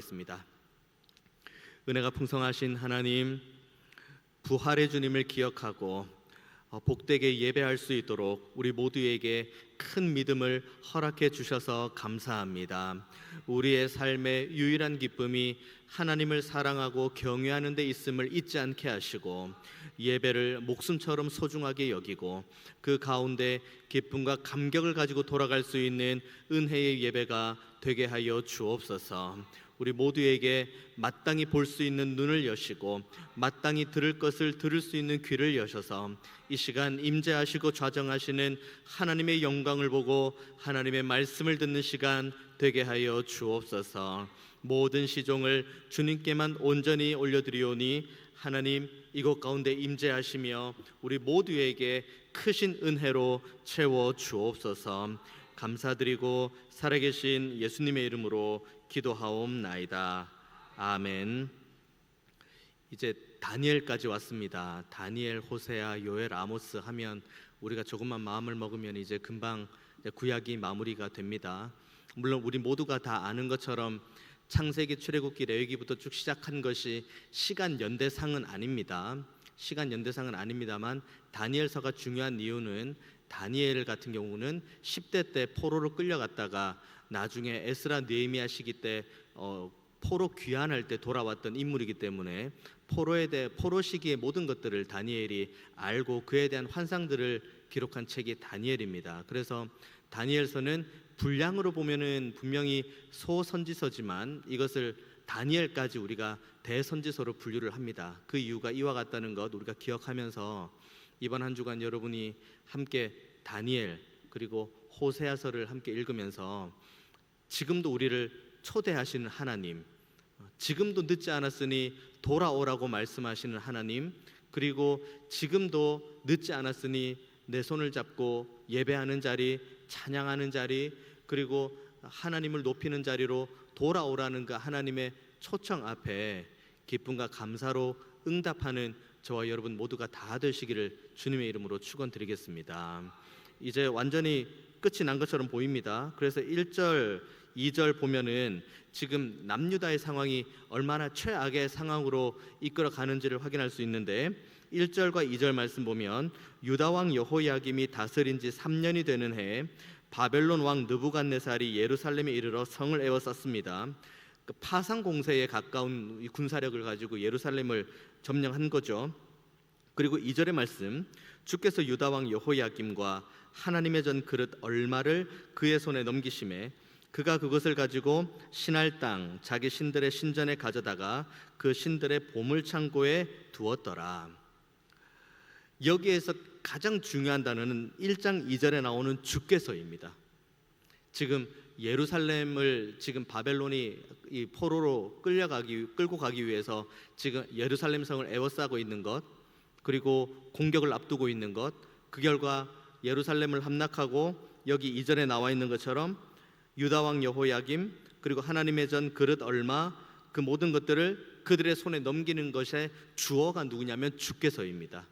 기도하겠습니다. 은혜가 풍성하신 하나님, 부활의 주님을 기억하고 복되게 예배할 수 있도록 우리 모두에게 큰 믿음을 허락해 주셔서 감사합니다. 우리의 삶의 유일한 기쁨이 하나님을 사랑하고 경외하는 데 있음을 잊지 않게 하시고, 예배를 목숨처럼 소중하게 여기고 그 가운데 기쁨과 감격을 가지고 돌아갈 수 있는 은혜의 예배가 되게 하여 주옵소서. 우리 모두에게 마땅히 볼 수 있는 눈을 여시고 마땅히 들을 것을 들을 수 있는 귀를 여셔서 이 시간 임재하시고 좌정하시는 하나님의 영광을 보고 하나님의 말씀을 듣는 시간 되게 하여 주옵소서. 모든 시종을 주님께만 온전히 올려드리오니 하나님 이곳 가운데 임재하시며 우리 모두에게 크신 은혜로 채워 주옵소서. 감사드리고 살아계신 예수님의 이름으로 기도하옵나이다. 아멘. 이제 다니엘까지 왔습니다. 다니엘, 호세아, 요엘, 아모스 하면 우리가 조금만 마음을 먹으면 이제 금방 구약이 마무리가 됩니다. 물론 우리 모두가 다 아는 것처럼 창세기, 출애굽기, 레위기부터 쭉 시작한 것이 시간 연대상은 아닙니다. 시간 연대상은 아닙니다만 다니엘서가 중요한 이유는 다니엘 같은 경우는 10대 때 포로로 끌려갔다가 나중에 에스라, 느헤미야 시기 때 포로 귀환할 때 돌아왔던 인물이기 때문에 포로 시기의 모든 것들을 다니엘이 알고 그에 대한 환상들을 기록한 책이 다니엘입니다. 그래서 다니엘서는 분량으로 보면은 분명히 소선지서지만 이것을 다니엘까지 우리가 대선지서로 분류를 합니다. 그 이유가 이와 같다는 것 우리가 기억하면서 이번 한 주간 여러분이 함께 다니엘 그리고 호세아서를 함께 읽으면서 지금도 우리를 초대하시는 하나님, 지금도 늦지 않았으니 돌아오라고 말씀하시는 하나님, 그리고 지금도 늦지 않았으니 내 손을 잡고 예배하는 자리, 찬양하는 자리, 그리고 하나님을 높이는 자리로 돌아오라는 그 하나님의 초청 앞에 기쁨과 감사로 응답하는 저와 여러분 모두가 다 되시기를 주님의 이름으로 축원드리겠습니다. 이제 완전히 끝이 난 것처럼 보입니다. 그래서 1절, 2절 보면은 지금 남유다의 상황이 얼마나 최악의 상황으로 이끌어 가는지를 확인할 수 있는데 1절과 2절 말씀 보면 유다 왕 여호야김이 다스린 지 3년이 되는 해에 바벨론 왕 느부갓네살이 예루살렘에 이르러 성을 에워쌌습니다. 파상 공세에 가까운 군사력을 가지고 예루살렘을 점령한 거죠. 그리고 2절의 말씀, 주께서 유다 왕 여호야김과 하나님의 전 그릇 얼마를 그의 손에 넘기심에 그가 그것을 가지고 신할 땅 자기 신들의 신전에 가져다가 그 신들의 보물 창고에 두었더라. 여기에서 가장 중요한 단어는 1장 2절에 나오는 주께서입니다. 지금 예루살렘을 지금 바벨론이 이 포로로 끌고 가기 위해서 지금 예루살렘 성을 에워싸고 있는 것, 그리고 공격을 앞두고 있는 것, 그 결과 예루살렘을 함락하고 여기 2절에 나와 있는 것처럼 유다 왕 여호야김 그리고 하나님의 전 그릇 얼마 그 모든 것들을 그들의 손에 넘기는 것의 주어가 누구냐면 주께서입니다.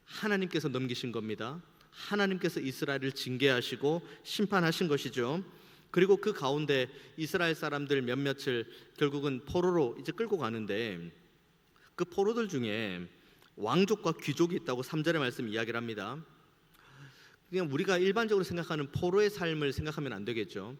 하나님께서 넘기신 겁니다. 하나님께서 이스라엘을 징계하시고 심판하신 것이죠. 그리고 그 가운데 이스라엘 사람들 몇몇을 결국은 포로로 이제 끌고 가는데 그 포로들 중에 왕족과 귀족이 있다고 3절의 말씀 이야기를 합니다. 그냥 우리가 일반적으로 생각하는 포로의 삶을 생각하면 안 되겠죠.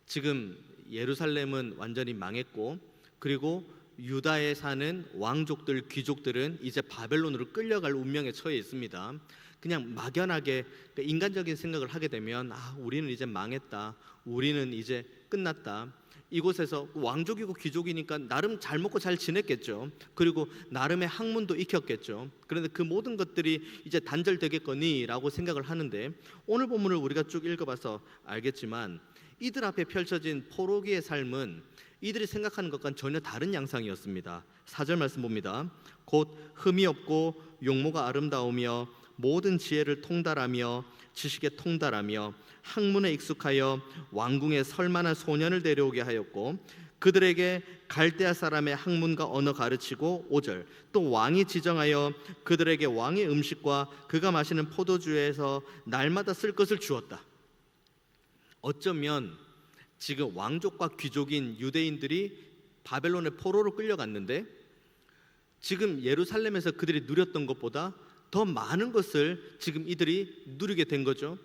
지금 예루살렘은 완전히 망했고 그리고 유다에 사는 왕족들, 귀족들은 이제 바벨론으로 끌려갈 운명에 처해 있습니다. 그냥 막연하게 인간적인 생각을 하게 되면 우리는 이제 망했다, 우리는 이제 끝났다. 이곳에서 왕족이고 귀족이니까 나름 잘 먹고 잘 지냈겠죠. 그리고 나름의 학문도 익혔겠죠. 그런데 그 모든 것들이 이제 단절되겠거니라고 생각을 하는데 오늘 본문을 우리가 쭉 읽어봐서 알겠지만 이들 앞에 펼쳐진 포로기의 삶은 이들이 생각하는 것과는 전혀 다른 양상이었습니다. 4절 말씀 봅니다. 곧 흠이 없고 용모가 아름다우며 모든 지혜를 통달하며 지식에 통달하며 학문에 익숙하여 왕궁에 설만한 소년을 데려오게 하였고 그들에게 갈대아 사람의 학문과 언어 가르치고 5절 또 왕이 지정하여 그들에게 왕의 음식과 그가 마시는 포도주에서 날마다 쓸 것을 주었다. 어쩌면 지금 왕족과 귀족인 유대인들이 바벨론의 포로로 끌려갔는데 지금 예루살렘에서 그들이 누렸던 것보다 더 많은 것을 지금 이들이 누리게 된 거죠.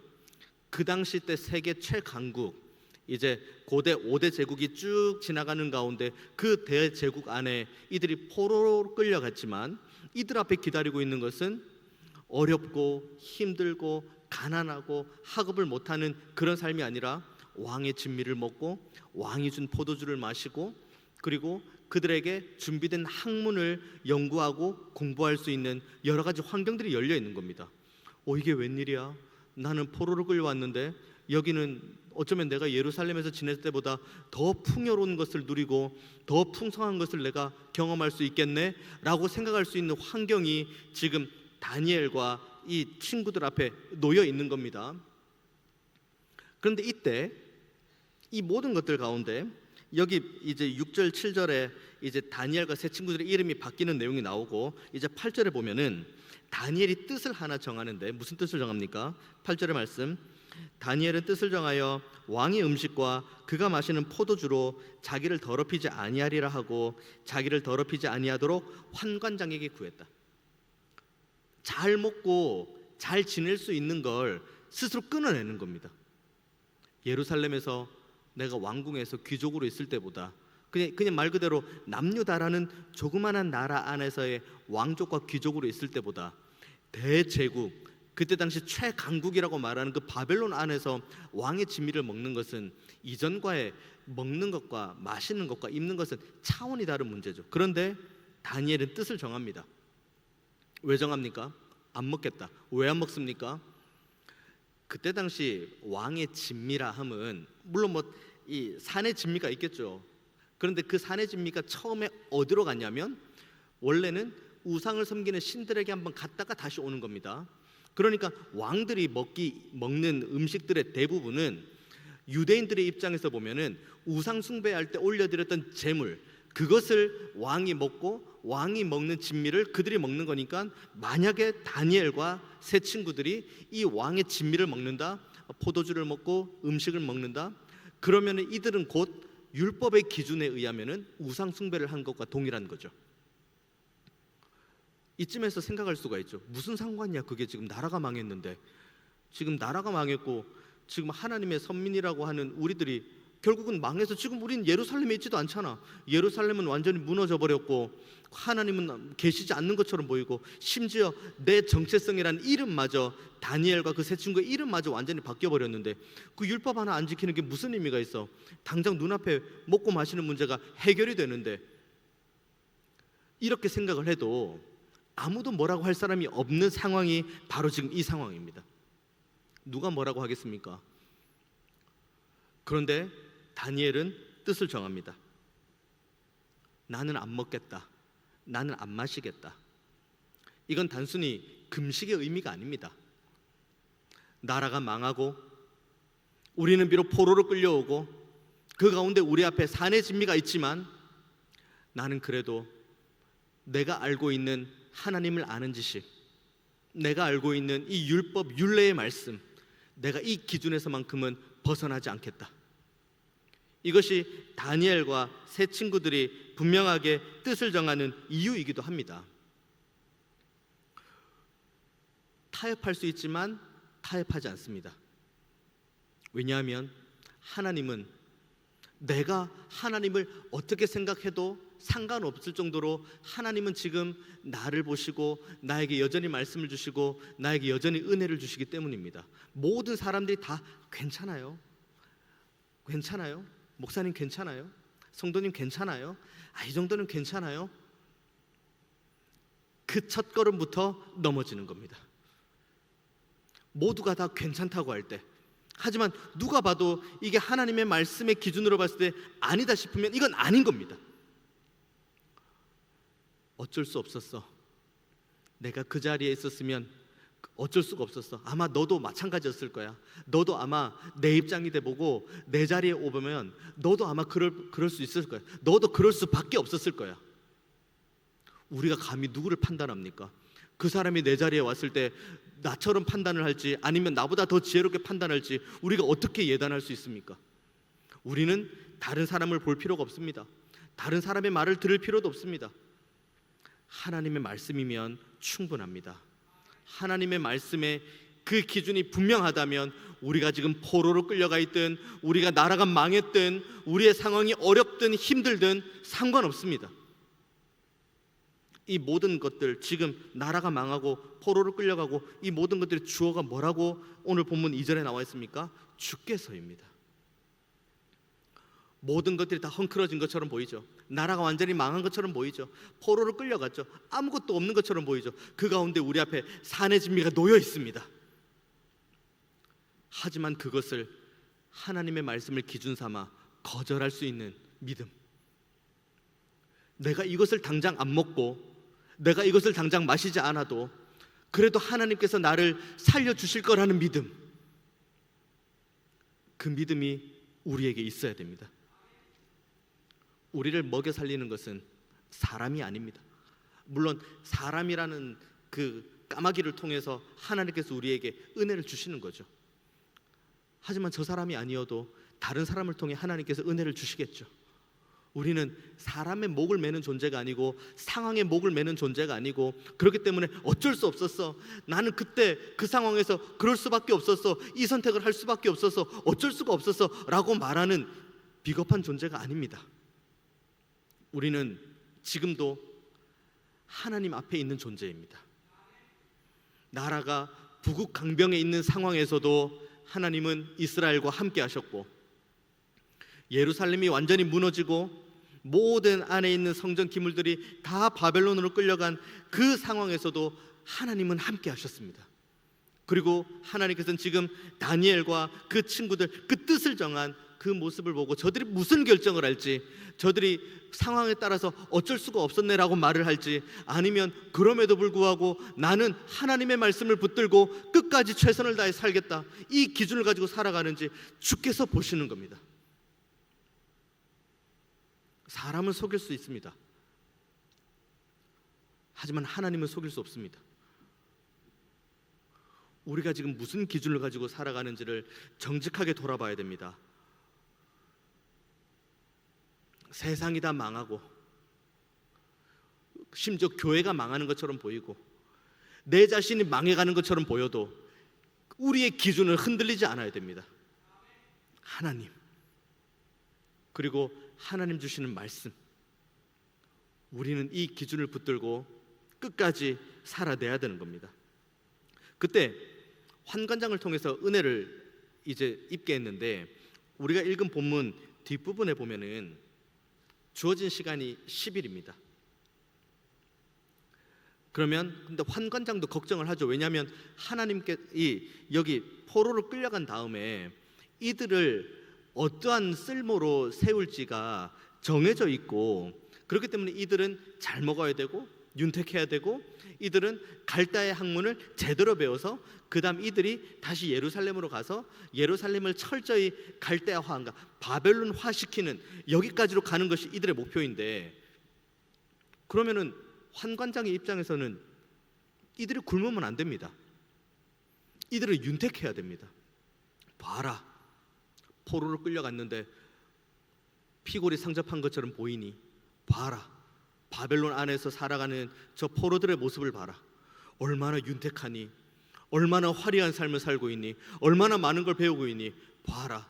그 당시 때 세계 최강국, 이제 고대 5대 제국이 쭉 지나가는 가운데 그 대제국 안에 이들이 포로로 끌려갔지만 이들 앞에 기다리고 있는 것은 어렵고 힘들고 가난하고 학업을 못하는 그런 삶이 아니라 왕의 진미를 먹고 왕이 준 포도주를 마시고 그리고 그들에게 준비된 학문을 연구하고 공부할 수 있는 여러 가지 환경들이 열려 있는 겁니다. 이게 웬일이야? 나는 포로로 끌려왔는데 여기는 어쩌면 내가 예루살렘에서 지낼 때보다 더 풍요로운 것을 누리고 더 풍성한 것을 내가 경험할 수 있겠네 라고 생각할 수 있는 환경이 지금 다니엘과 이 친구들 앞에 놓여 있는 겁니다. 그런데 이때 이 모든 것들 가운데 여기 이제 6절 7절에 이제 다니엘과 세 친구들의 이름이 바뀌는 내용이 나오고 이제 8절에 보면은 다니엘이 뜻을 하나 정하는데 무슨 뜻을 정합니까? 8절의 말씀, 다니엘은 뜻을 정하여 왕의 음식과 그가 마시는 포도주로 자기를 더럽히지 아니하리라 하고 자기를 더럽히지 아니하도록 환관장에게 구했다. 잘 먹고 잘 지낼 수 있는 걸 스스로 끊어내는 겁니다. 예루살렘에서 내가 왕궁에서 귀족으로 있을 때보다 그냥 말 그대로 남유다라는 조그마한 나라 안에서의 왕족과 귀족으로 있을 때보다 대제국, 그때 당시 최강국이라고 말하는 그 바벨론 안에서 왕의 진미를 먹는 것은 이전과의 먹는 것과 마시는 것과 입는 것은 차원이 다른 문제죠. 그런데 다니엘은 뜻을 정합니다. 왜 정합니까? 안 먹겠다. 왜 안 먹습니까? 그때 당시 왕의 진미라 함은 물론 이 산의 진미가 있겠죠. 그런데 그 산의 진미가 처음에 어디로 갔냐면 원래는 우상을 섬기는 신들에게 한번 갔다가 다시 오는 겁니다. 그러니까 왕들이 먹는 음식들의 대부분은 유대인들의 입장에서 보면은 우상 숭배할 때 올려드렸던 제물, 그것을 왕이 먹고 왕이 먹는 진미를 그들이 먹는 거니까 만약에 다니엘과 세 친구들이 이 왕의 진미를 먹는다, 포도주를 먹고 음식을 먹는다, 그러면은 이들은 곧 율법의 기준에 의하면은 우상 숭배를 한 것과 동일한 거죠. 이쯤에서 생각할 수가 있죠. 무슨 상관이야? 그게 지금 나라가 망했는데, 지금 나라가 망했고 지금 하나님의 선민이라고 하는 우리들이 결국은 망해서 지금 우린 예루살렘에 있지도 않잖아. 예루살렘은 완전히 무너져 버렸고 하나님은 계시지 않는 것처럼 보이고 심지어 내 정체성이라는 이름마저 다니엘과 그 세 친구의 이름마저 완전히 바뀌어 버렸는데 그 율법 하나 안 지키는 게 무슨 의미가 있어? 당장 눈앞에 먹고 마시는 문제가 해결이 되는데, 이렇게 생각을 해도 아무도 뭐라고 할 사람이 없는 상황이 바로 지금 이 상황입니다. 누가 뭐라고 하겠습니까? 그런데 다니엘은 뜻을 정합니다. 나는 안 먹겠다. 나는 안 마시겠다. 이건 단순히 금식의 의미가 아닙니다. 나라가 망하고 우리는 비록 포로로 끌려오고 그 가운데 우리 앞에 산의 진미가 있지만 나는 그래도 내가 알고 있는 하나님을 아는 지식, 내가 알고 있는 이 율법 율례의 말씀, 내가 이 기준에서만큼은 벗어나지 않겠다. 이것이 다니엘과 세 친구들이 분명하게 뜻을 정하는 이유이기도 합니다. 타협할 수 있지만 타협하지 않습니다. 왜냐하면 하나님은 내가 하나님을 어떻게 생각해도 상관없을 정도로 하나님은 지금 나를 보시고 나에게 여전히 말씀을 주시고 나에게 여전히 은혜를 주시기 때문입니다. 모든 사람들이 다 괜찮아요. 괜찮아요? 목사님 괜찮아요? 성도님 괜찮아요? 이 정도는 괜찮아요? 그 첫 걸음부터 넘어지는 겁니다. 모두가 다 괜찮다고 할 때, 하지만 누가 봐도 이게 하나님의 말씀의 기준으로 봤을 때 아니다 싶으면 이건 아닌 겁니다. 어쩔 수 없었어. 내가 그 자리에 있었으면 어쩔 수가 없었어. 아마 너도 마찬가지였을 거야. 너도 아마 내 입장이 돼 보고 내 자리에 오면 너도 아마 그럴 수 있을 거야. 너도 그럴 수밖에 없었을 거야. 우리가 감히 누구를 판단합니까? 그 사람이 내 자리에 왔을 때 나처럼 판단을 할지 아니면 나보다 더 지혜롭게 판단할지 우리가 어떻게 예단할 수 있습니까? 우리는 다른 사람을 볼 필요가 없습니다. 다른 사람의 말을 들을 필요도 없습니다. 하나님의 말씀이면 충분합니다. 하나님의 말씀에 그 기준이 분명하다면 우리가 지금 포로로 끌려가 있든 우리가 나라가 망했든 우리의 상황이 어렵든 힘들든 상관없습니다. 이 모든 것들, 지금 나라가 망하고 포로로 끌려가고 이 모든 것들의 주어가 뭐라고 오늘 본문 2절에 나와 있습니까? 주께서입니다. 모든 것들이 다 헝클어진 것처럼 보이죠. 나라가 완전히 망한 것처럼 보이죠. 포로로 끌려갔죠. 아무것도 없는 것처럼 보이죠. 그 가운데 우리 앞에 산의 진미가 놓여 있습니다. 하지만 그것을 하나님의 말씀을 기준 삼아 거절할 수 있는 믿음, 내가 이것을 당장 안 먹고 내가 이것을 당장 마시지 않아도 그래도 하나님께서 나를 살려주실 거라는 믿음, 그 믿음이 우리에게 있어야 됩니다. 우리를 먹여 살리는 것은 사람이 아닙니다. 물론 사람이라는 그 까마귀를 통해서 하나님께서 우리에게 은혜를 주시는 거죠. 하지만 저 사람이 아니어도 다른 사람을 통해 하나님께서 은혜를 주시겠죠. 우리는 사람의 목을 매는 존재가 아니고 상황의 목을 매는 존재가 아니고, 그렇기 때문에 어쩔 수 없었어, 나는 그때 그 상황에서 그럴 수밖에 없었어, 이 선택을 할 수밖에 없었어, 어쩔 수가 없었어 라고 말하는 비겁한 존재가 아닙니다. 우리는 지금도 하나님 앞에 있는 존재입니다. 나라가 부국강병에 있는 상황에서도 하나님은 이스라엘과 함께 하셨고, 예루살렘이 완전히 무너지고 모든 안에 있는 성전 기물들이 다 바벨론으로 끌려간 그 상황에서도 하나님은 함께 하셨습니다. 그리고 하나님께서는 지금 다니엘과 그 친구들 그 뜻을 정한 그 모습을 보고 저들이 무슨 결정을 할지, 저들이 상황에 따라서 어쩔 수가 없었네라고 말을 할지, 아니면 그럼에도 불구하고 나는 하나님의 말씀을 붙들고 끝까지 최선을 다해 살겠다, 이 기준을 가지고 살아가는지 주께서 보시는 겁니다. 사람은 속일 수 있습니다. 하지만 하나님은 속일 수 없습니다. 우리가 지금 무슨 기준을 가지고 살아가는지를 정직하게 돌아봐야 됩니다. 세상이 다 망하고 심지어 교회가 망하는 것처럼 보이고 내 자신이 망해가는 것처럼 보여도 우리의 기준을 흔들리지 않아야 됩니다. 하나님, 그리고 하나님 주시는 말씀, 우리는 이 기준을 붙들고 끝까지 살아내야 되는 겁니다. 그때 환관장을 통해서 은혜를 이제 입게 했는데, 우리가 읽은 본문 뒷부분에 보면은 주어진 시간이 10일입니다. 그러면 근데 환관장도 걱정을 하죠. 왜냐하면 하나님께 여기 포로로 끌려간 다음에 이들을 어떠한 쓸모로 세울지가 정해져 있고, 그렇기 때문에 이들은 잘 먹어야 되고 윤택해야 되고, 이들은 갈대의 학문을 제대로 배워서 그 다음 이들이 다시 예루살렘으로 가서 예루살렘을 철저히 갈대화한가 바벨론화 시키는, 여기까지로 가는 것이 이들의 목표인데, 그러면은 환관장의 입장에서는 이들이 굶으면 안 됩니다. 이들을 윤택해야 됩니다. 봐라, 포로로 끌려갔는데 피골이 상접한 것처럼 보이니? 봐라, 바벨론 안에서 살아가는 저 포로들의 모습을 봐라. 얼마나 윤택하니? 얼마나 화려한 삶을 살고 있니? 얼마나 많은 걸 배우고 있니? 봐라,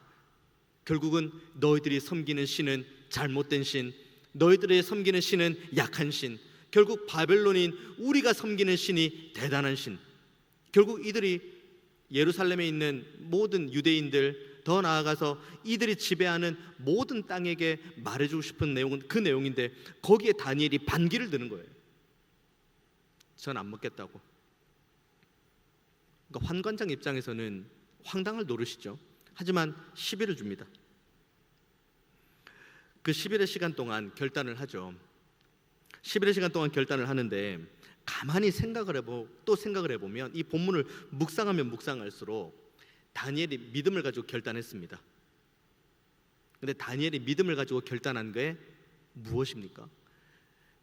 결국은 너희들이 섬기는 신은 잘못된 신, 너희들이 섬기는 신은 약한 신, 결국 바벨론인 우리가 섬기는 신이 대단한 신. 결국 이들이 예루살렘에 있는 모든 유대인들, 더 나아가서 이들이 지배하는 모든 땅에게 말해주고 싶은 내용은 그 내용인데, 거기에 다니엘이 반기를 드는 거예요. 전 안 먹겠다고. 그러니까 환관장 입장에서는 황당할 노릇이죠. 하지만 10일을 줍니다. 그 10일의 시간 동안 결단을 하죠. 10일의 시간 동안 결단을 하는데, 가만히 생각을 해보면 이 본문을 묵상하면 묵상할수록 다니엘이 믿음을 가지고 결단했습니다. 근데 다니엘이 믿음을 가지고 결단한 게 무엇입니까?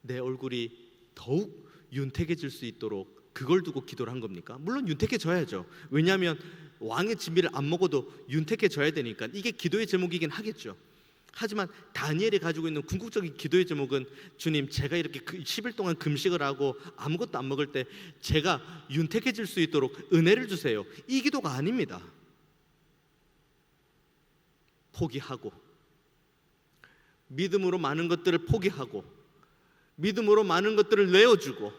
내 얼굴이 더욱 윤택해질 수 있도록 그걸 두고 기도를 한 겁니까? 물론 윤택해져야죠. 왜냐하면 왕의 진미를 안 먹어도 윤택해져야 되니까 이게 기도의 제목이긴 하겠죠. 하지만 다니엘이 가지고 있는 궁극적인 기도의 제목은 주님, 제가 이렇게 10일 동안 금식을 하고 아무것도 안 먹을 때 제가 윤택해질 수 있도록 은혜를 주세요. 이 기도가 아닙니다. 포기하고, 믿음으로 많은 것들을 포기하고, 믿음으로 많은 것들을 내어주고,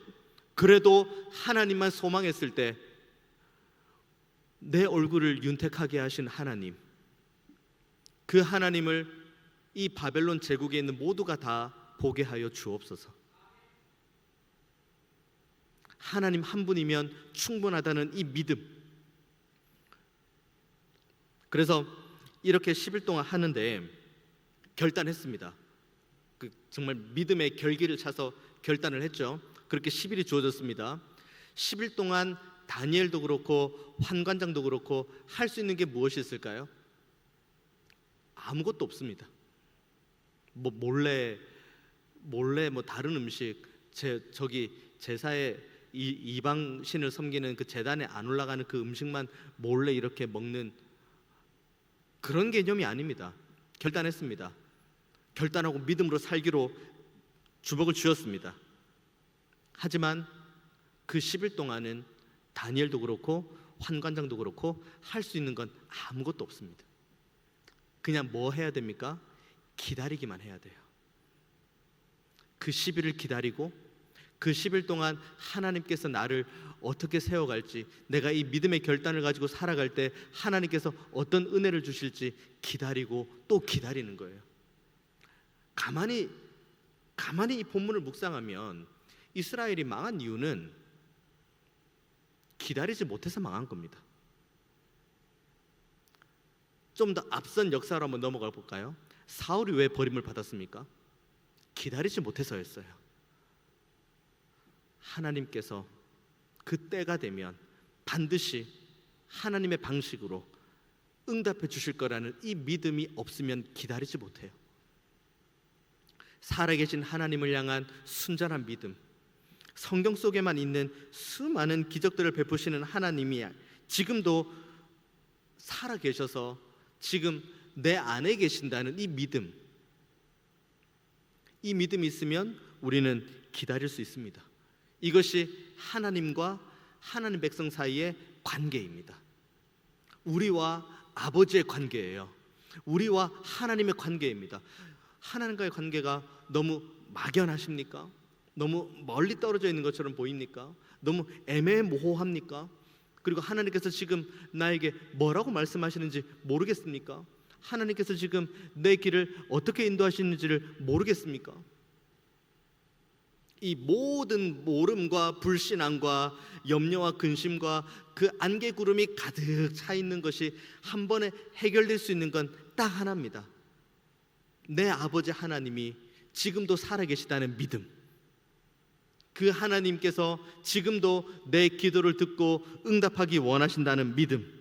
그래도 하나님만 소망했을 때 내 얼굴을 윤택하게 하신 하나님, 그 하나님을 이 바벨론 제국에 있는 모두가 다 보게 하여 주옵소서. 하나님 한 분이면 충분하다는 이 믿음. 그래서 이렇게 10일 동안 하는데 결단했습니다. 정말 믿음의 결기를 차서 결단을 했죠. 그렇게 10일이 주어졌습니다. 10일 동안 다니엘도 그렇고 환관장도 그렇고 할 수 있는 게 무엇이 있을까요? 아무것도 없습니다. 몰래 다른 음식, 저기 제사에 이방 신을 섬기는 그 제단에 안 올라가는 그 음식만 몰래 이렇게 먹는 그런 개념이 아닙니다. 결단했습니다. 결단하고 믿음으로 살기로 주복을 쥐었습니다. 하지만 그 10일 동안은 다니엘도 그렇고 환관장도 그렇고 할 수 있는 건 아무것도 없습니다. 그냥 뭐 해야 됩니까? 기다리기만 해야 돼요. 그 10일을 기다리고 그 10일 동안 하나님께서 나를 어떻게 세워갈지, 내가 이 믿음의 결단을 가지고 살아갈 때 하나님께서 어떤 은혜를 주실지 기다리고 또 기다리는 거예요. 가만히 이 본문을 묵상하면 이스라엘이 망한 이유는 기다리지 못해서 망한 겁니다. 좀 더 앞선 역사로 한번 넘어가 볼까요? 사울이 왜 버림을 받았습니까? 기다리지 못해서였어요. 하나님께서 그 때가 되면 반드시 하나님의 방식으로 응답해 주실 거라는 이 믿음이 없으면 기다리지 못해요. 살아계신 하나님을 향한 순전한 믿음, 성경 속에만 있는 수많은 기적들을 베푸시는 하나님이 지금도 살아계셔서 지금 내 안에 계신다는 이 믿음이 있으면 우리는 기다릴 수 있습니다. 이것이 하나님과 하나님 백성 사이의 관계입니다. 우리와 아버지의 관계예요. 우리와 하나님의 관계입니다. 하나님과의 관계가 너무 막연하십니까? 너무 멀리 떨어져 있는 것처럼 보입니까? 너무 애매모호합니까? 그리고 하나님께서 지금 나에게 뭐라고 말씀하시는지 모르겠습니까? 하나님께서 지금 내 길을 어떻게 인도하시는지를 모르겠습니까? 이 모든 모름과 불신앙과 염려와 근심과 그 안개구름이 가득 차 있는 것이 한 번에 해결될 수 있는 건 딱 하나입니다. 내 아버지 하나님이 지금도 살아계시다는 믿음. 그 하나님께서 지금도 내 기도를 듣고 응답하기 원하신다는 믿음.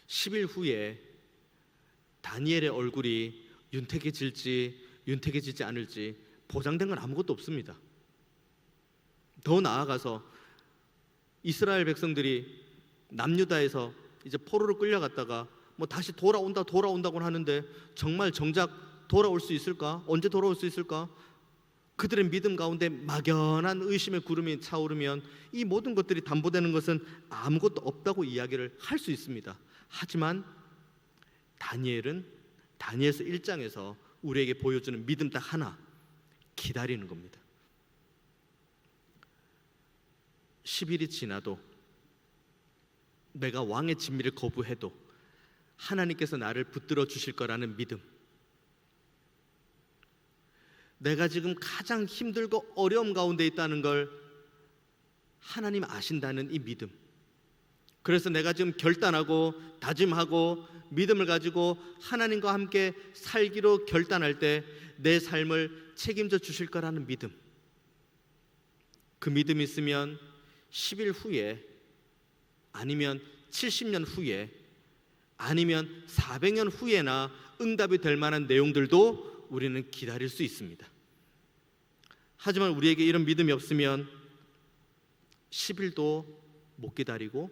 10일 후에 다니엘의 얼굴이 윤택해지지 않을지 보장된 건 아무것도 없습니다. 더 나아가서 이스라엘 백성들이 남유다에서 이제 포로로 끌려갔다가 다시 돌아온다고 하는데 정말 정작 돌아올 수 있을까? 언제 돌아올 수 있을까? 그들의 믿음 가운데 막연한 의심의 구름이 차오르면 이 모든 것들이 담보되는 것은 아무것도 없다고 이야기를 할 수 있습니다. 하지만 다니엘은 다니엘서 1장에서 우리에게 보여주는 믿음 딱 하나, 기다리는 겁니다. 10일이 지나도 내가 왕의 진미를 거부해도 하나님께서 나를 붙들어 주실 거라는 믿음. 내가 지금 가장 힘들고 어려움 가운데 있다는 걸 하나님 아신다는 이 믿음. 그래서 내가 지금 결단하고 다짐하고 믿음을 가지고 하나님과 함께 살기로 결단할 때 내 삶을 책임져 주실 거라는 믿음. 그 믿음이 있으면 10일 후에, 아니면 70년 후에, 아니면 400년 후에나 응답이 될 만한 내용들도 우리는 기다릴 수 있습니다. 하지만 우리에게 이런 믿음이 없으면 10일도 못 기다리고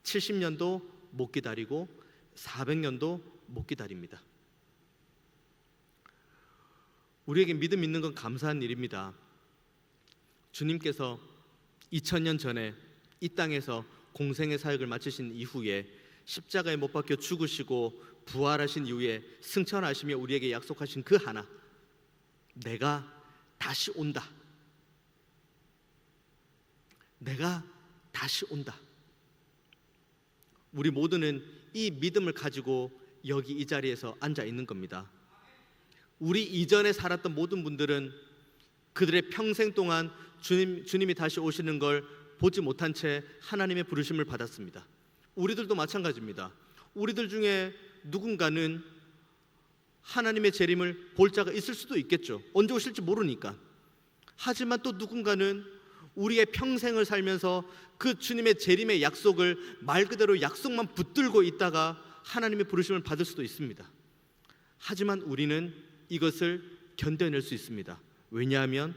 70년도 못 기다리고 400년도 못 기다립니다. 우리에게 믿음 있는 건 감사한 일입니다. 주님께서 2000년 전에 이 땅에서 공생의 사역을 마치신 이후에 십자가에 못 박혀 죽으시고 부활하신 이후에 승천하시며 우리에게 약속하신 그 하나, 내가 다시 온다. 내가 다시 온다. 우리 모두는 이 믿음을 가지고 여기 이 자리에서 앉아 있는 겁니다. 우리 이전에 살았던 모든 분들은 그들의 평생 동안 주님이 다시 오시는 걸 보지 못한 채 하나님의 부르심을 받았습니다. 우리들도 마찬가지입니다. 우리들 중에 누군가는 하나님의 재림을 볼 자가 있을 수도 있겠죠. 언제 오실지 모르니까. 하지만 또 누군가는 우리의 평생을 살면서 그 주님의 재림의 약속을 말 그대로 약속만 붙들고 있다가 하나님의 부르심을 받을 수도 있습니다. 하지만 우리는 이것을 견뎌낼 수 있습니다. 왜냐하면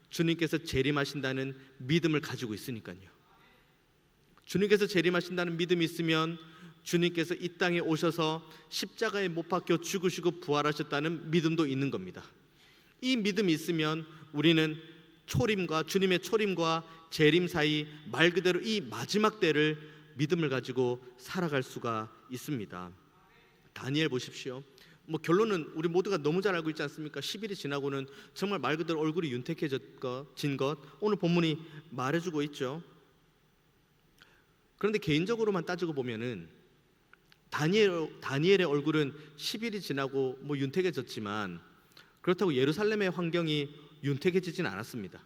주님께서 재림하신다는 믿음을 가지고 있으니까요. 주님께서 재림하신다는 믿음이 있으면 주님께서 이 땅에 오셔서 십자가에 못 박혀 죽으시고 부활하셨다는 믿음도 있는 겁니다. 이 믿음이 있으면 우리는 주님의 초림과 재림 사이 말 그대로 이 마지막 때를 믿음을 가지고 살아갈 수가 있습니다. 다니엘 보십시오. 결론은 우리 모두가 너무 잘 알고 있지 않습니까? 10일이 지나고는 정말 말 그대로 얼굴이 윤택해진 것 오늘 본문이 말해주고 있죠. 그런데 개인적으로만 따지고 보면은 다니엘의 얼굴은 10일이 지나고 윤택해졌지만 그렇다고 예루살렘의 환경이 윤택해지진 않았습니다.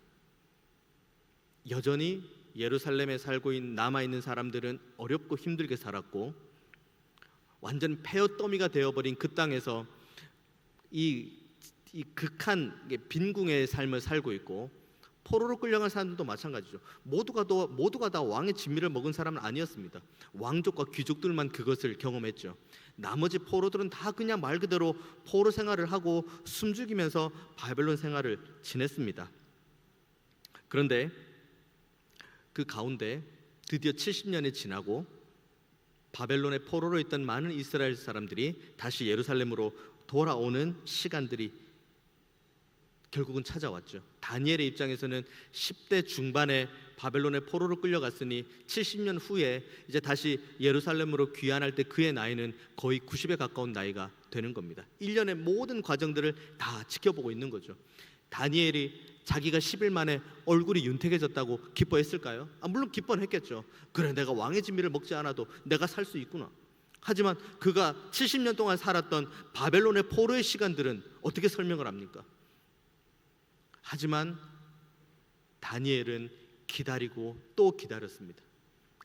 여전히 예루살렘에 남아있는 사람들은 어렵고 힘들게 살았고 완전 폐허더미가 되어버린 그 땅에서 이 극한 빈궁의 삶을 살고 있고 포로로 끌려간 사람들도 마찬가지죠. 모두가 다 왕의 진미를 먹은 사람은 아니었습니다. 왕족과 귀족들만 그것을 경험했죠. 나머지 포로들은 다 그냥 말 그대로 포로 생활을 하고 숨죽이면서 바벨론 생활을 지냈습니다. 그런데 그 가운데 드디어 70년이 지나고 바벨론의 포로로 있던 많은 이스라엘 사람들이 다시 예루살렘으로 돌아오는 시간들이 결국은 찾아왔죠. 다니엘의 입장에서는 10대 중반에 바벨론의 포로로 끌려갔으니 70년 후에 이제 다시 예루살렘으로 귀환할 때 그의 나이는 거의 90에 가까운 나이가 되는 겁니다. 1년의 모든 과정들을 다 지켜보고 있는 거죠. 다니엘이 자기가 10일 만에 얼굴이 윤택해졌다고 기뻐했을까요? 물론 기뻐는 했겠죠. 그래, 내가 왕의 진미를 먹지 않아도 내가 살 수 있구나. 하지만 그가 70년 동안 살았던 바벨론의 포로의 시간들은 어떻게 설명을 합니까? 하지만 다니엘은 기다리고 또 기다렸습니다.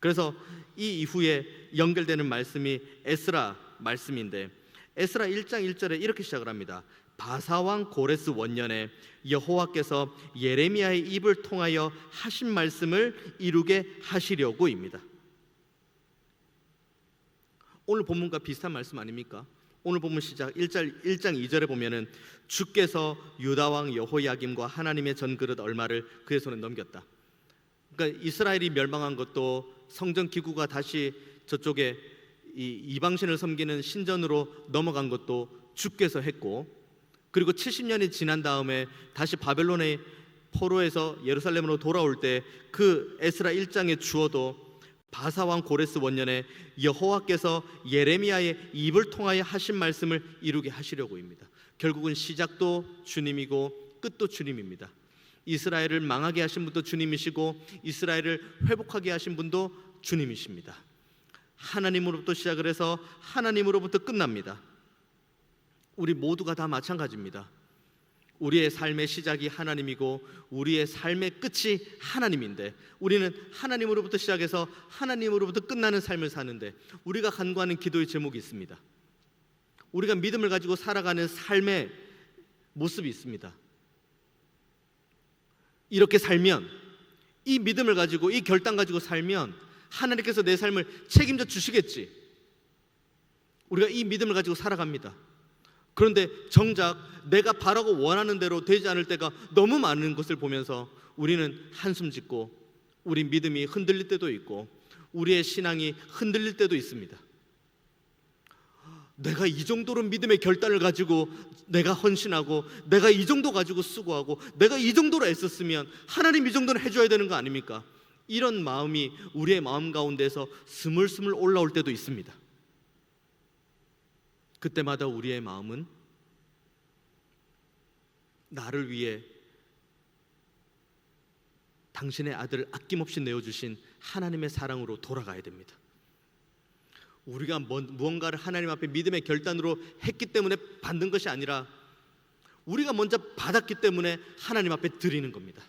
그래서 이 이후에 연결되는 말씀이 에스라 말씀인데 에스라 1장 1절에 이렇게 시작을 합니다. 바사왕 고레스 원년에 여호와께서 예레미야의 입을 통하여 하신 말씀을 이루게 하시려고입니다. 오늘 본문과 비슷한 말씀 아닙니까? 오늘 본문 시작 1장 2절에 보면은 주께서 유다왕 여호야김과 하나님의 전그릇 얼마를 그의 손에 넘겼다. 그러니까 이스라엘이 멸망한 것도 성전 기구가 다시 저쪽에 이방신을 섬기는 신전으로 넘어간 것도 주께서 했고, 그리고 70년이 지난 다음에 다시 바벨론의 포로에서 예루살렘으로 돌아올 때 그 에스라 1장의 주어도 바사왕 고레스 원년에 여호와께서 예레미야의 입을 통하여 하신 말씀을 이루게 하시려고입니다. 결국은 시작도 주님이고 끝도 주님입니다. 이스라엘을 망하게 하신 분도 주님이시고 이스라엘을 회복하게 하신 분도 주님이십니다. 하나님으로부터 시작을 해서 하나님으로부터 끝납니다. 우리 모두가 다 마찬가지입니다. 우리의 삶의 시작이 하나님이고 우리의 삶의 끝이 하나님인데 우리는 하나님으로부터 시작해서 하나님으로부터 끝나는 삶을 사는데 우리가 간구하는 기도의 제목이 있습니다. 우리가 믿음을 가지고 살아가는 삶의 모습이 있습니다. 이렇게 살면, 이 믿음을 가지고 이 결단 가지고 살면 하나님께서 내 삶을 책임져 주시겠지. 우리가 이 믿음을 가지고 살아갑니다. 그런데 정작 내가 바라고 원하는 대로 되지 않을 때가 너무 많은 것을 보면서 우리는 한숨 짓고 우리 믿음이 흔들릴 때도 있고 우리의 신앙이 흔들릴 때도 있습니다. 내가 이 정도로 믿음의 결단을 가지고 내가 헌신하고 내가 이 정도 가지고 수고하고 내가 이 정도로 애썼으면 하나님 이 정도는 해줘야 되는 거 아닙니까? 이런 마음이 우리의 마음 가운데서 스물스물 올라올 때도 있습니다. 그때마다 우리의 마음은 나를 위해 당신의 아들을 아낌없이 내어주신 하나님의 사랑으로 돌아가야 됩니다. 우리가 무언가를 하나님 앞에 믿음의 결단으로 했기 때문에 받는 것이 아니라 우리가 먼저 받았기 때문에 하나님 앞에 드리는 겁니다.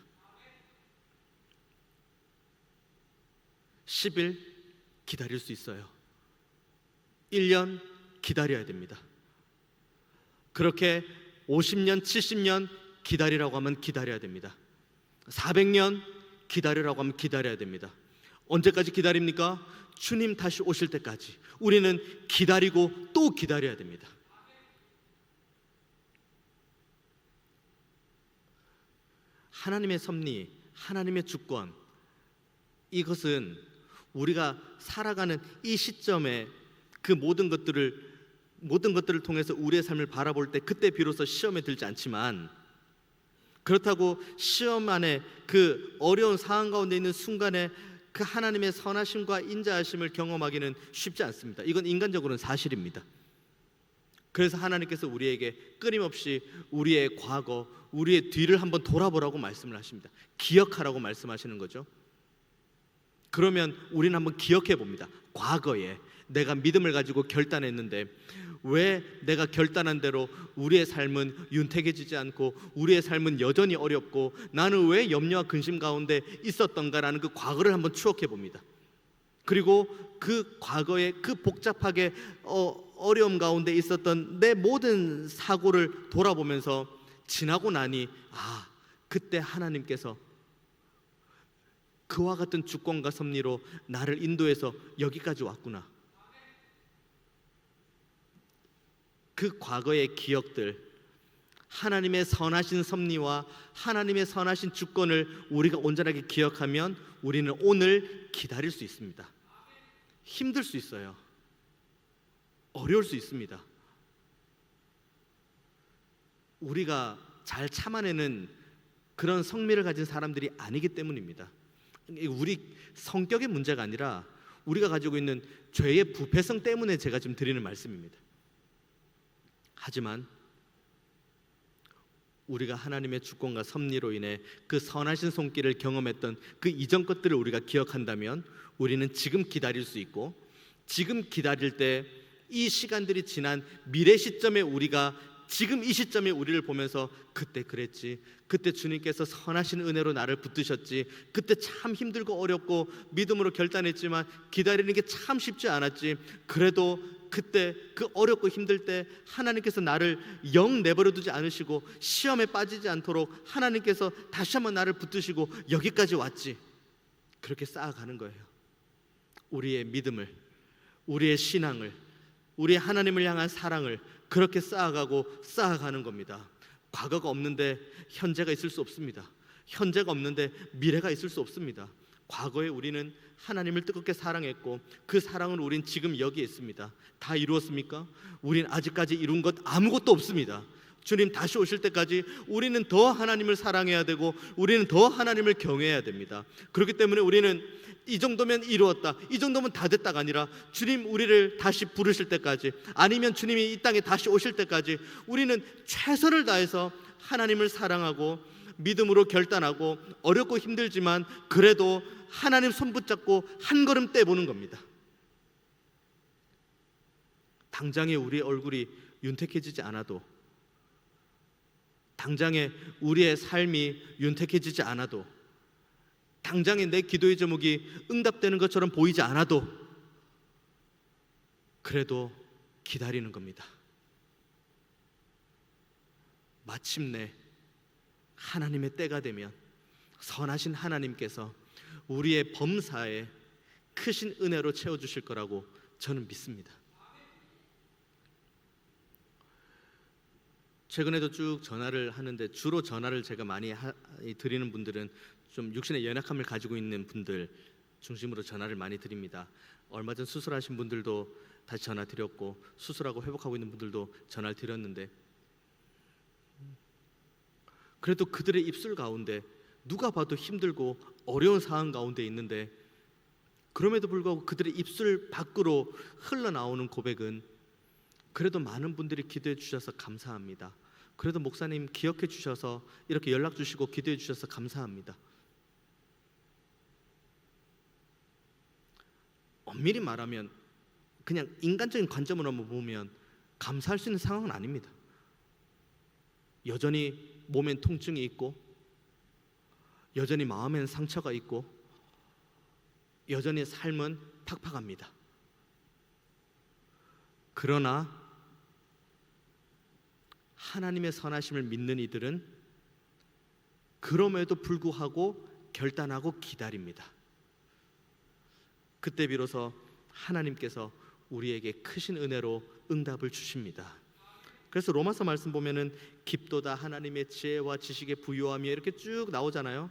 10일 기다릴 수 있어요. 1년 기다려야 됩니다. 그렇게 50년, 70년 기다리라고 하면 기다려야 됩니다. 400년 기다리라고 하면 기다려야 됩니다. 언제까지 기다립니까? 주님 다시 오실 때까지 우리는 기다리고 또 기다려야 됩니다. 하나님의 섭리, 하나님의 주권, 이것은 우리가 살아가는 이 시점에 그 모든 것들을 통해서 우리의 삶을 바라볼 때 그때 비로소 시험에 들지 않지만, 그렇다고 시험 안에 그 어려운 상황 가운데 있는 순간에 그 하나님의 선하심과 인자하심을 경험하기는 쉽지 않습니다. 이건 인간적으로는 사실입니다. 그래서 하나님께서 우리에게 끊임없이 우리의 과거, 우리의 뒤를 한번 돌아보라고 말씀을 하십니다. 기억하라고 말씀하시는 거죠. 그러면 우리는 한번 기억해 봅니다. 과거에 내가 믿음을 가지고 결단했는데 왜 내가 결단한 대로 우리의 삶은 윤택해지지 않고 우리의 삶은 여전히 어렵고 나는 왜 염려와 근심 가운데 있었던가라는 그 과거를 한번 추억해 봅니다. 그리고 그 과거의 그 복잡하게 어려움 가운데 있었던 내 모든 사고를 돌아보면서 지나고 나니 그때 하나님께서 그와 같은 주권과 섭리로 나를 인도해서 여기까지 왔구나. 그 과거의 기억들, 하나님의 선하신 섭리와 하나님의 선하신 주권을 우리가 온전하게 기억하면 우리는 오늘 기다릴 수 있습니다. 힘들 수 있어요. 어려울 수 있습니다. 우리가 잘 참아내는 그런 성미를 가진 사람들이 아니기 때문입니다. 우리 성격의 문제가 아니라 우리가 가지고 있는 죄의 부패성 때문에 제가 지금 드리는 말씀입니다. 하지만 우리가 하나님의 주권과 섭리로 인해 그 선하신 손길을 경험했던 그 이전 것들을 우리가 기억한다면 우리는 지금 기다릴 수 있고, 지금 기다릴 때 이 시간들이 지난 미래 시점에 우리가 지금 이 시점에 우리를 보면서 그때 그랬지, 그때 주님께서 선하신 은혜로 나를 붙드셨지, 그때 참 힘들고 어렵고 믿음으로 결단했지만 기다리는 게 참 쉽지 않았지, 그래도 그때 그 어렵고 힘들 때 하나님께서 나를 영 내버려 두지 않으시고 시험에 빠지지 않도록 하나님께서 다시 한번 나를 붙드시고 여기까지 왔지. 그렇게 쌓아가는 거예요. 우리의 믿음을, 우리의 신앙을, 우리의 하나님을 향한 사랑을 그렇게 쌓아가는 겁니다. 과거가 없는데 현재가 있을 수 없습니다. 현재가 없는데 미래가 있을 수 없습니다. 과거에 우리는 하나님을 뜨겁게 사랑했고 그 사랑은 우린 지금 여기에 있습니다. 다 이루었습니까? 우린 아직까지 이룬 것 아무것도 없습니다. 주님 다시 오실 때까지 우리는 더 하나님을 사랑해야 되고 우리는 더 하나님을 경외해야 됩니다. 그렇기 때문에 우리는 이 정도면 이루었다, 이 정도면 다 됐다가 아니라 주님 우리를 다시 부르실 때까지, 아니면 주님이 이 땅에 다시 오실 때까지 우리는 최선을 다해서 하나님을 사랑하고 믿음으로 결단하고 어렵고 힘들지만 그래도 하나님 손 붙잡고 한 걸음 떼보는 겁니다. 당장에 우리의 얼굴이 윤택해지지 않아도, 당장에 우리의 삶이 윤택해지지 않아도, 당장에 내 기도의 제목이 응답되는 것처럼 보이지 않아도 그래도 기다리는 겁니다. 마침내 하나님의 때가 되면 선하신 하나님께서 우리의 범사에 크신 은혜로 채워주실 거라고 저는 믿습니다. 최근에도 쭉 전화를 하는데 주로 전화를 제가 많이 드리는 분들은 좀 육신의 연약함을 가지고 있는 분들, 중심으로 전화를 많이 드립니다. 얼마 전 수술하신 분들도 다시 전화 드렸고, 수술하고 회복하고 있는 분들도 전화를 드렸는데, 그래도 그들의 입술 가운데 누가 봐도 힘들고 어려운 상황 가운데 있는데, 그럼에도 불구하고 그들의 입술 밖으로 흘러나오는 고백은 그래도 많은 분들이 기도해 주셔서 감사합니다. 그래도 목사님 기억해 주셔서 이렇게 연락 주시고 기도해 주셔서 감사합니다. 엄밀히 말하면 그냥 인간적인 관점으로 한번 보면 감사할 수 있는 상황은 아닙니다. 여전히 몸엔 통증이 있고, 여전히 마음엔 상처가 있고, 여전히 삶은 팍팍합니다. 그러나 하나님의 선하심을 믿는 이들은 그럼에도 불구하고 결단하고 기다립니다. 그때 비로소 하나님께서 우리에게 크신 은혜로 응답을 주십니다. 그래서 로마서 말씀 보면은 깊도다 하나님의 지혜와 지식의 부요함이 이렇게 쭉 나오잖아요.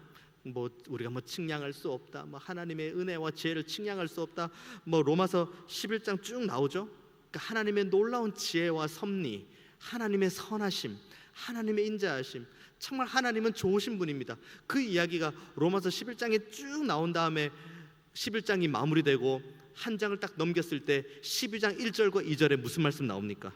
우리가 측량할 수 없다, 하나님의 은혜와 지혜를 측량할 수 없다, 로마서 11장 쭉 나오죠. 그러니까 하나님의 놀라운 지혜와 섭리, 하나님의 선하심, 하나님의 인자하심, 정말 하나님은 좋으신 분입니다. 그 이야기가 로마서 11장에 쭉 나온 다음에 11장이 마무리되고 한 장을 딱 넘겼을 때 12장 1절과 2절에 무슨 말씀 나옵니까?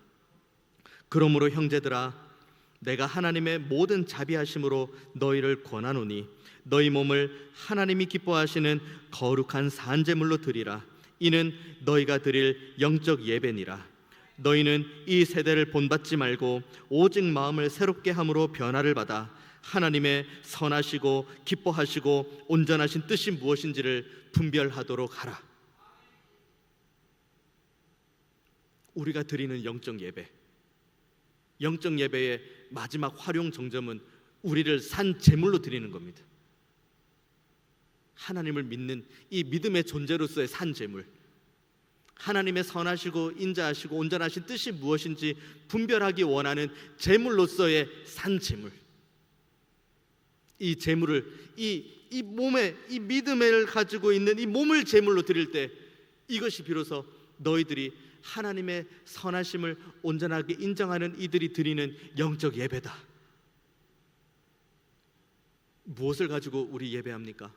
그러므로 형제들아, 내가 하나님의 모든 자비하심으로 너희를 권하노니 너희 몸을 하나님이 기뻐하시는 거룩한 산제물로 드리라. 이는 너희가 드릴 영적 예배니라. 너희는 이 세대를 본받지 말고 오직 마음을 새롭게 함으로 변화를 받아 하나님의 선하시고 기뻐하시고 온전하신 뜻이 무엇인지를 분별하도록 하라. 우리가 드리는 영적 예배, 영적 예배의 마지막 활용 정점은 우리를 산 제물로 드리는 겁니다. 하나님을 믿는 이 믿음의 존재로서의 산 제물, 하나님의 선하시고 인자하시고 온전하신 뜻이 무엇인지 분별하기 원하는 제물로서의 산 제물, 이 제물을 이 몸에 이 믿음을 가지고 있는 이 몸을 제물로 드릴 때 이것이 비로소 너희들이 하나님의 선하심을 온전하게 인정하는 이들이 드리는 영적 예배다. 무엇을 가지고 우리 예배합니까?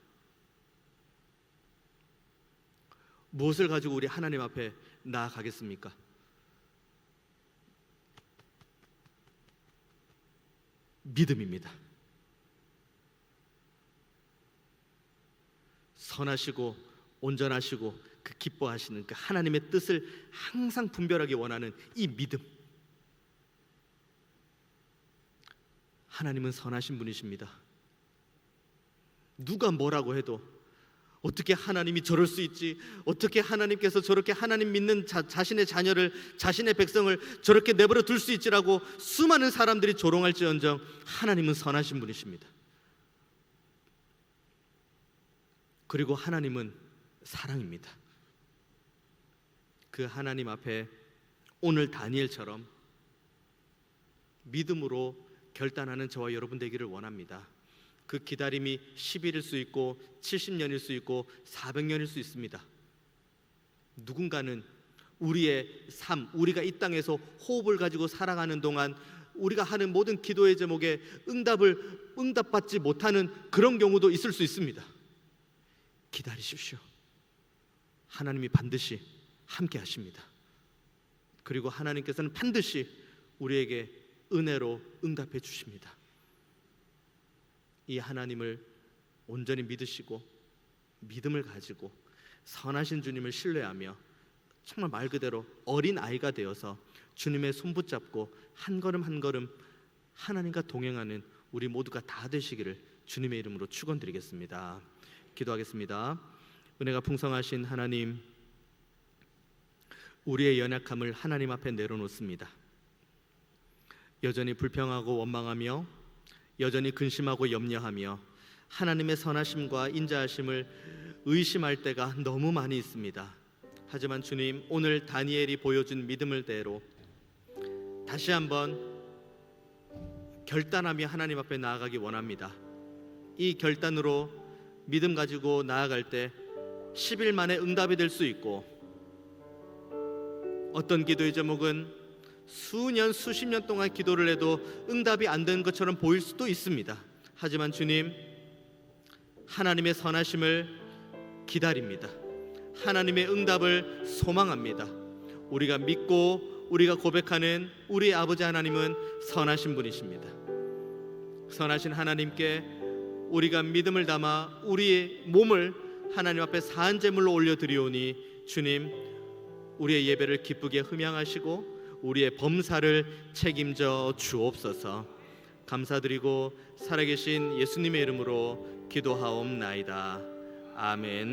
무엇을 가지고 우리 하나님 앞에 나아가겠습니까? 믿음입니다. 선하시고 온전하시고 그 기뻐하시는 그 하나님의 뜻을 항상 분별하기 원하는 이 믿음. 하나님은 선하신 분이십니다. 누가 뭐라고 해도 어떻게 하나님이 저럴 수 있지? 어떻게 하나님께서 저렇게 하나님 믿는 자신의 자녀를, 자신의 백성을 저렇게 내버려 둘 수 있지라고 수많은 사람들이 조롱할지언정 하나님은 선하신 분이십니다. 그리고 하나님은 사랑입니다. 그 하나님 앞에 오늘 다니엘처럼 믿음으로 결단하는 저와 여러분 되기를 원합니다. 그 기다림이 10일일 수 있고 70년일 수 있고 400년일 수 있습니다. 누군가는 우리의 삶, 우리가 이 땅에서 호흡을 가지고 살아가는 동안 우리가 하는 모든 기도의 제목에 응답받지 못하는 그런 경우도 있을 수 있습니다. 기다리십시오. 하나님이 반드시 함께 하십니다. 그리고 하나님께서는 반드시 우리에게 은혜로 응답해 주십니다. 이 하나님을 온전히 믿으시고 믿음을 가지고 선하신 주님을 신뢰하며 정말 말 그대로 어린 아이가 되어서 주님의 손 붙잡고 한 걸음 한 걸음 하나님과 동행하는 우리 모두가 다 되시기를 주님의 이름으로 축원드리겠습니다. 기도하겠습니다. 은혜가 풍성하신 하나님, 우리의 연약함을 하나님 앞에 내려놓습니다. 여전히 불평하고 원망하며 여전히 근심하고 염려하며 하나님의 선하심과 인자하심을 의심할 때가 너무 많이 있습니다. 하지만 주님, 오늘 다니엘이 보여준 믿음을 대로 다시 한번 결단하며 하나님 앞에 나아가기 원합니다. 이 결단으로 믿음 가지고 나아갈 때 10일 만에 응답이 될 수 있고, 어떤 기도의 제목은 수년 수십 년 동안 기도를 해도 응답이 안 된 것처럼 보일 수도 있습니다. 하지만 주님, 하나님의 선하심을 기다립니다. 하나님의 응답을 소망합니다. 우리가 믿고 우리가 고백하는 우리 아버지 하나님은 선하신 분이십니다. 선하신 하나님께 우리가 믿음을 담아 우리의 몸을 하나님 앞에 사한 제물로 올려드리오니, 주님, 우리의 예배를 기쁘게 흠양하시고 우리의 범사를 책임져 주옵소서. 감사드리고 살아계신 예수님의 이름으로 기도하옵나이다. 아멘.